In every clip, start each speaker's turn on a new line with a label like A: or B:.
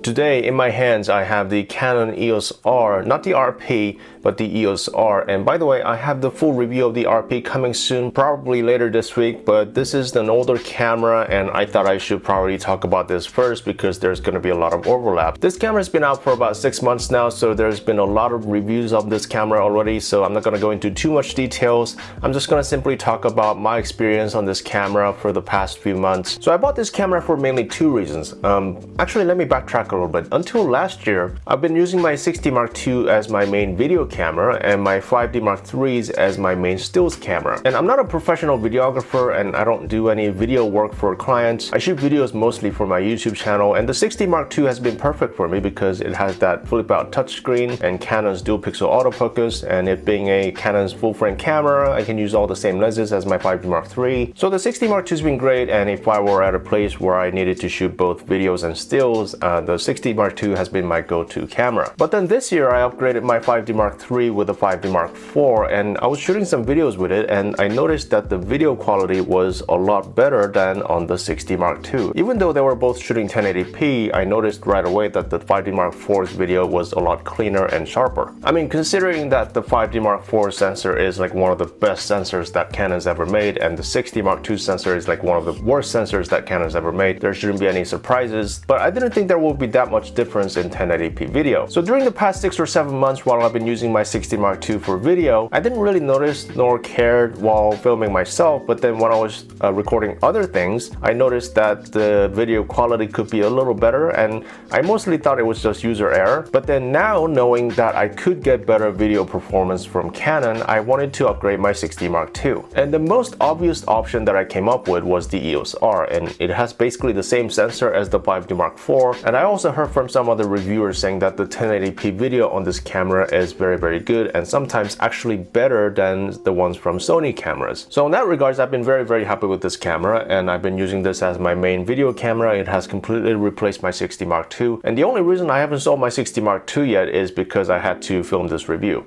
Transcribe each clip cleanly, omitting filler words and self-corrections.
A: Today in my hands I have the Canon EOS R, not the RP, but the EOS R. And by the way, I have the full review of the RP coming soon, probably later this week, but this is an older camera and I thought I should probably talk about this first because there's going to be a lot of overlap. This camera's been out for about 6 months now, so there's been a lot of reviews of this camera already, so I'm not going to go into too much details. I'm just going to simply talk about my experience on this camera for the past few months. So I bought this camera for mainly two reasons. Actually, let me backtrack a little bit. Until last year, I've been using my 60 Mark II as my main video camera and my 5D Mark IIIs as my main stills camera. And I'm not a professional videographer and I don't do any video work for clients. I shoot videos mostly for my YouTube channel, and the 60 Mark II has been perfect for me because it has that flip out touchscreen and Canon's dual pixel autofocus, and it being a Canon's full frame camera, I can use all the same lenses as my 5D Mark III. So the 60 Mark II has been great, and if I were at a place where I needed to shoot both videos and stills, the 60 Mark II has been my go-to camera. But then this year I upgraded my 5D Mark III with a 5D Mark IV, and I was shooting some videos with it and I noticed that the video quality was a lot better than on the 60 Mark II. Even though they were both shooting 1080p, I noticed right away that the 5D Mark IV's video was a lot cleaner and sharper. I mean, considering that the 5D Mark IV sensor is like one of the best sensors that Canon's ever made, and the 60 Mark II sensor is like one of the worst sensors that Canon's ever made, there shouldn't be any surprises, but I didn't think there would be that much difference in 1080p video. So during the past 6 or 7 months while I've been using my 60 Mark II for video, I didn't really notice nor cared while filming myself, but then when I was recording other things, I noticed that the video quality could be a little better, and I mostly thought it was just user error. But then now, knowing that I could get better video performance from Canon, I wanted to upgrade my 60 Mark II. And the most obvious option that I came up with was the EOS R, and it has basically the same sensor as the 5D Mark IV. And I also heard from some other reviewers saying that the 1080p video on this camera is very good, and sometimes actually better than the ones from Sony cameras. So in that regards, I've been very happy with this camera, and I've been using this as my main video camera. It has completely replaced my 60 Mark II, and the only reason I haven't sold my 60 Mark II yet is because I had to film this review.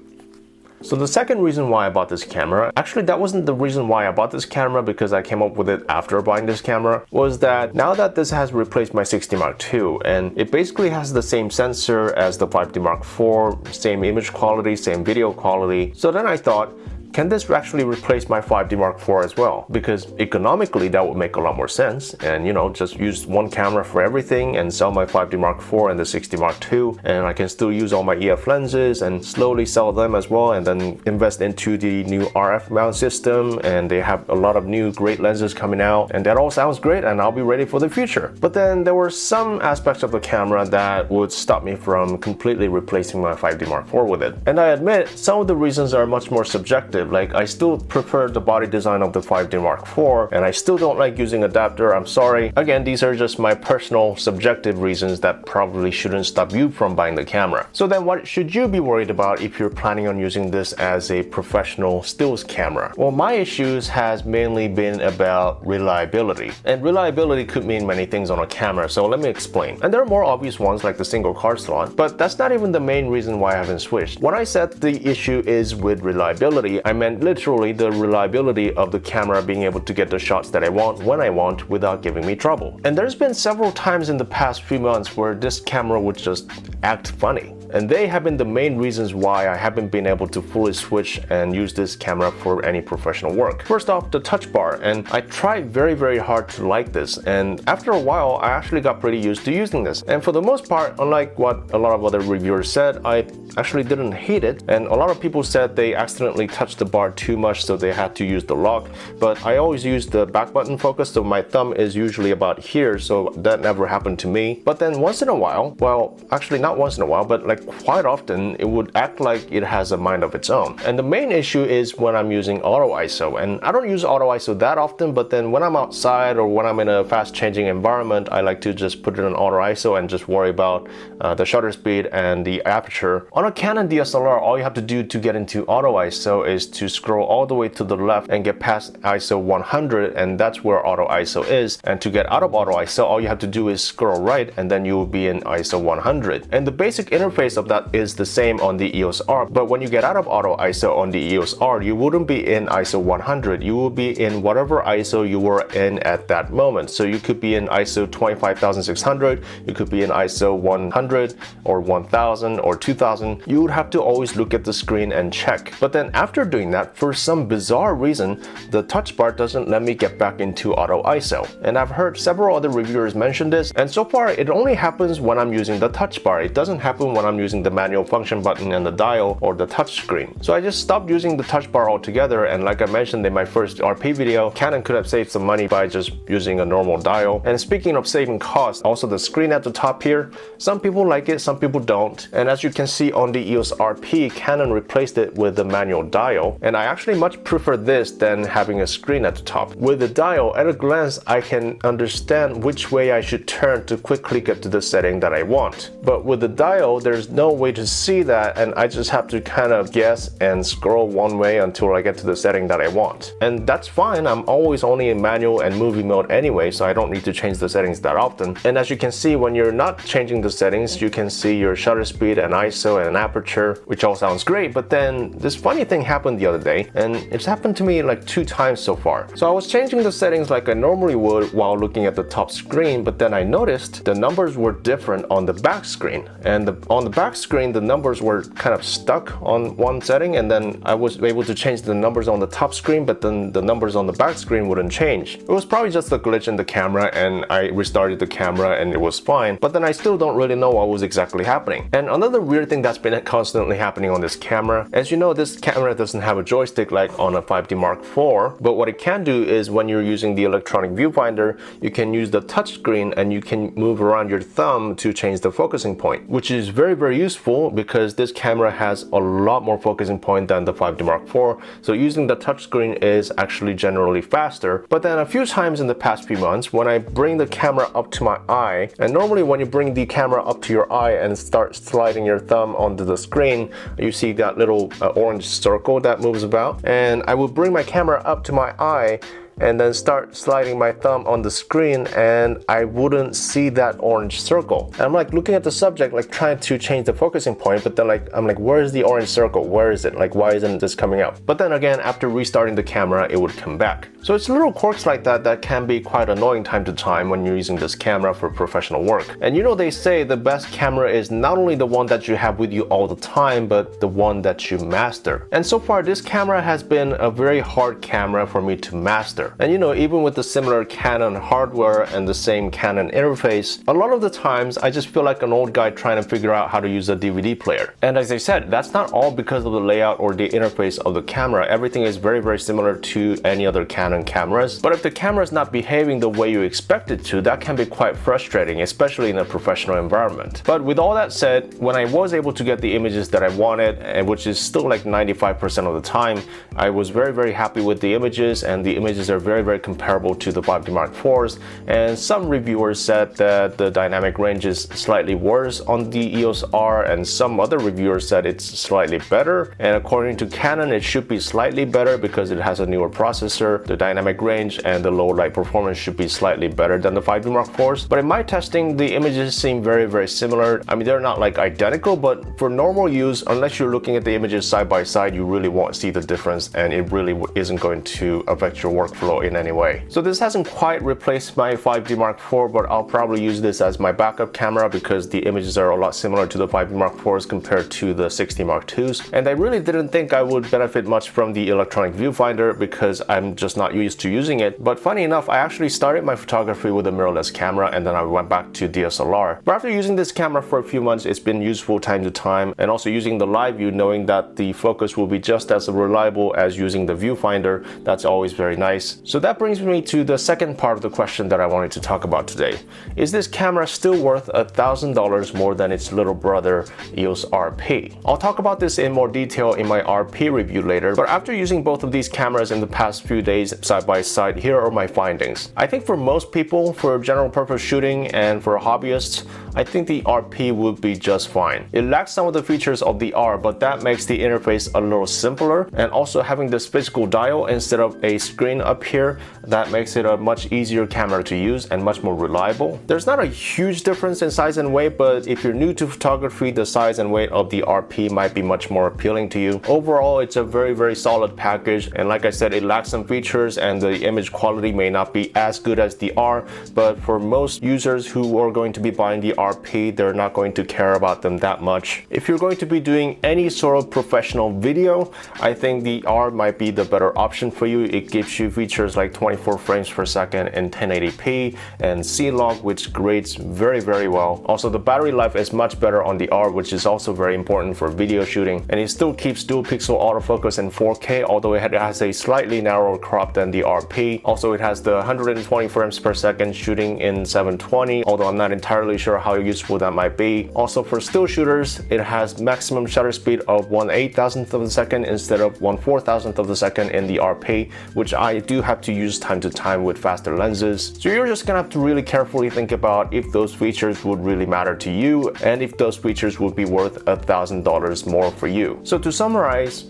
A: So the second reason why I bought this camera, actually that wasn't the reason why I bought this camera, because I came up with it after buying this camera, was that now that this has replaced my 60 Mark II and it basically has the same sensor as the 5D Mark IV, same image quality, same video quality, so then I thought, can this actually replace my 5D Mark IV as well? Because economically that would make a lot more sense, and you know, just use one camera for everything and sell my 5D Mark IV and the 60 Mark II, and I can still use all my EF lenses and slowly sell them as well, and then invest into the new RF mount system, and they have a lot of new great lenses coming out, and that all sounds great and I'll be ready for the future. But then there were some aspects of the camera that would stop me from completely replacing my 5D Mark IV with it. And I admit some of the reasons are much more subjective. Like, I still prefer the body design of the 5D Mark IV, and I still don't like using adapter. I'm sorry. Again, these are just my personal subjective reasons that probably shouldn't stop you from buying the camera. So then what should you be worried about if you're planning on using this as a professional stills camera? Well, my issues has mainly been about reliability. And reliability could mean many things on a camera, so let me explain. And there are more obvious ones like the single card slot, but that's not even the main reason why I haven't switched. When I said the issue is with reliability, I meant literally the reliability of the camera being able to get the shots that I want when I want without giving me trouble. And there's been several times in the past few months where this camera would just act funny. And they have been the main reasons why I haven't been able to fully switch and use this camera for any professional work. First off, the touch bar, and I tried very hard to like this, and after a while I actually got pretty used to using this. And for the most part, unlike what a lot of other reviewers said, I actually didn't hate it, and a lot of people said they accidentally touched the bar too much so they had to use the lock, but I always use the back button focus, so my thumb is usually about here, so that never happened to me. But then once in a while, well, actually not once in a while, but like quite often, it would act like it has a mind of its own. And the main issue is when I'm using auto ISO, and I don't use auto ISO that often, but then when I'm outside or when I'm in a fast changing environment, I like to just put it on auto ISO and just worry about the shutter speed and the aperture. On a Canon DSLR, all you have to do to get into auto ISO is to scroll all the way to the left and get past ISO 100, and that's where auto ISO is. And to get out of auto ISO, all you have to do is scroll right, and then you will be in ISO 100. And the basic interface interface of that is the same on the EOS R, but when you get out of auto ISO on the EOS R, you wouldn't be in ISO 100, you will be in whatever ISO you were in at that moment. So you could be in ISO 25600, you could be in ISO 100 or 1000 or 2000. You would have to always look at the screen and check. But then after doing that, for some bizarre reason, the touch bar doesn't let me get back into auto ISO. And I've heard several other reviewers mention this, and so far it only happens when I'm using the touch bar. It doesn't happen when I'm using the manual function button and the dial or the touch screen. So I just stopped using the touch bar altogether, and like I mentioned in my first RP video, Canon could have saved some money by just using a normal dial. And speaking of saving costs, also the screen at the top here, some people like it, some people don't. And as you can see on the EOS RP, Canon replaced it with the manual dial, and I actually much prefer this than having a screen at the top. With the dial, at a glance, I can understand which way I should turn to quickly get to the setting that I want. But with the dial, there's no way to see that, and I just have to kind of guess and scroll one way until I get to the setting that I want. And that's fine, I'm always only in manual and movie mode anyway, so I don't need to change the settings that often. And as you can see, when you're not changing the settings, you can see your shutter speed and ISO and aperture, which all sounds great, but then this funny thing happened the other day, and it's happened to me like 2 times so far. So I was changing the settings like I normally would while looking at the top screen, but then I noticed the numbers were different on the back screen. And on the back screen, the numbers were kind of stuck on one setting, and then I was able to change the numbers on the top screen, but then the numbers on the back screen wouldn't change. It was probably just a glitch in the camera, and I restarted the camera and it was fine, but then I still don't really know what was exactly happening. And another weird thing that's been constantly happening on this camera, as you know, this camera doesn't have a joystick like on a 5D Mark IV, but what it can do is when you're using the electronic viewfinder, you can use the touch screen and you can move around your thumb to change the focusing point, which is very, very useful because this camera has a lot more focusing point than the 5D Mark IV, so using the touch screen is actually generally faster. But then a few times in the past few months, when I bring the camera up to my eye, and normally when you bring the camera up to your eye and start sliding your thumb onto the screen, you see that little orange circle that moves about, and I will bring my camera up to my eye and then start sliding my thumb on the screen, and I wouldn't see that orange circle. And I'm like looking at the subject, like trying to change the focusing point, but then I'm like, where's the orange circle? Where is it? Like, why isn't this coming out? But then again, after restarting the camera, it would come back. So it's little quirks like that that can be quite annoying time to time when you're using this camera for professional work. And you know, they say the best camera is not only the one that you have with you all the time, but the one that you master. And so far, this camera has been a very hard camera for me to master. And you know, even with the similar Canon hardware and the same Canon interface, a lot of the times I just feel like an old guy trying to figure out how to use a DVD player. And as I said, that's not all because of the layout or the interface of the camera. Everything is very, very similar to any other Canon cameras. But if the camera is not behaving the way you expect it to, that can be quite frustrating, especially in a professional environment. But with all that said, when I was able to get the images that I wanted, and which is still like 95% of the time, I was very, very happy with the images, and the images are very, very comparable to the 5D Mark IVs. And some reviewers said that the dynamic range is slightly worse on the EOS R, and some other reviewers said it's slightly better. And according to Canon, it should be slightly better because it has a newer processor. The dynamic range and the low light performance should be slightly better than the 5D Mark IVs. But in my testing, the images seem very, very similar. I mean, they're not like identical, but for normal use, unless you're looking at the images side by side, you really won't see the difference, and it really isn't going to affect your workflow in any way. So this hasn't quite replaced my 5D Mark IV, but I'll probably use this as my backup camera because the images are a lot similar to the 5D Mark IVs compared to the 6D Mark IIs. And I really didn't think I would benefit much from the electronic viewfinder because I'm just not used to using it. But funny enough, I actually started my photography with a mirrorless camera, and then I went back to DSLR. But after using this camera for a few months, it's been useful time to time, and also using the live view, knowing that the focus will be just as reliable as using the viewfinder, that's always very nice. So that brings me to the second part of the question that I wanted to talk about today. Is this camera still worth $1,000 more than its little brother EOS RP? I'll talk about this in more detail in my RP review later, but after using both of these cameras in the past few days side by side, here are my findings. I think for most people, for general purpose shooting and for hobbyists, I think the RP would be just fine. It lacks some of the features of the R, but that makes the interface a little simpler, and also having this physical dial instead of a screen up here, that makes it a much easier camera to use and much more reliable. There's not a huge difference in size and weight, but if you're new to photography, the size and weight of the RP might be much more appealing to you. Overall, it's a very solid package, and like I said, it lacks some features and the image quality may not be as good as the R, but for most users who are going to be buying the RP, they're not going to care about them that much. If you're going to be doing any sort of professional video, I think the R might be the better option for you. It gives you features like 24 frames per second in 1080p and C-Log, which grades very well. Also, the battery life is much better on the R, which is also very important for video shooting, and it still keeps dual pixel autofocus in 4K, although it has a slightly narrower crop than the RP. Also, it has the 120 frames per second shooting in 720, although I'm not entirely sure how useful that might be. Also, for still shooters, it has maximum shutter speed of 1/8000th of a second instead of 1/4000th of a second in the RP, which I do have to use time to time with faster lenses. So you're just gonna have to really carefully think about if those features would really matter to you and if those features would be worth $1,000 more for you. So to summarize,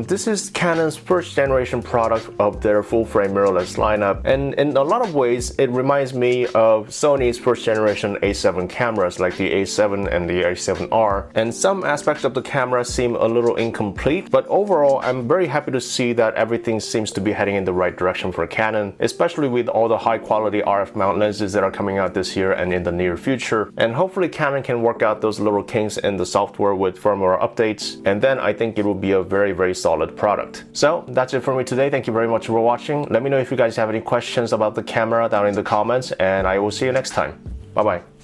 A: this is Canon's first generation product of their full-frame mirrorless lineup, and in a lot of ways it reminds me of Sony's first generation A7 cameras like the A7 and the A7R, and some aspects of the camera seem a little incomplete, but overall I'm very happy to see that everything seems to be heading in the right direction for Canon, especially with all the high quality RF mount lenses that are coming out this year and in the near future, and hopefully Canon can work out those little kinks in the software with firmware updates, and then I think it will be a very solid product. So that's it for me today. Thank you very much for watching. Let me know if you guys have any questions about the camera down in the comments, and I will see you next time. Bye bye.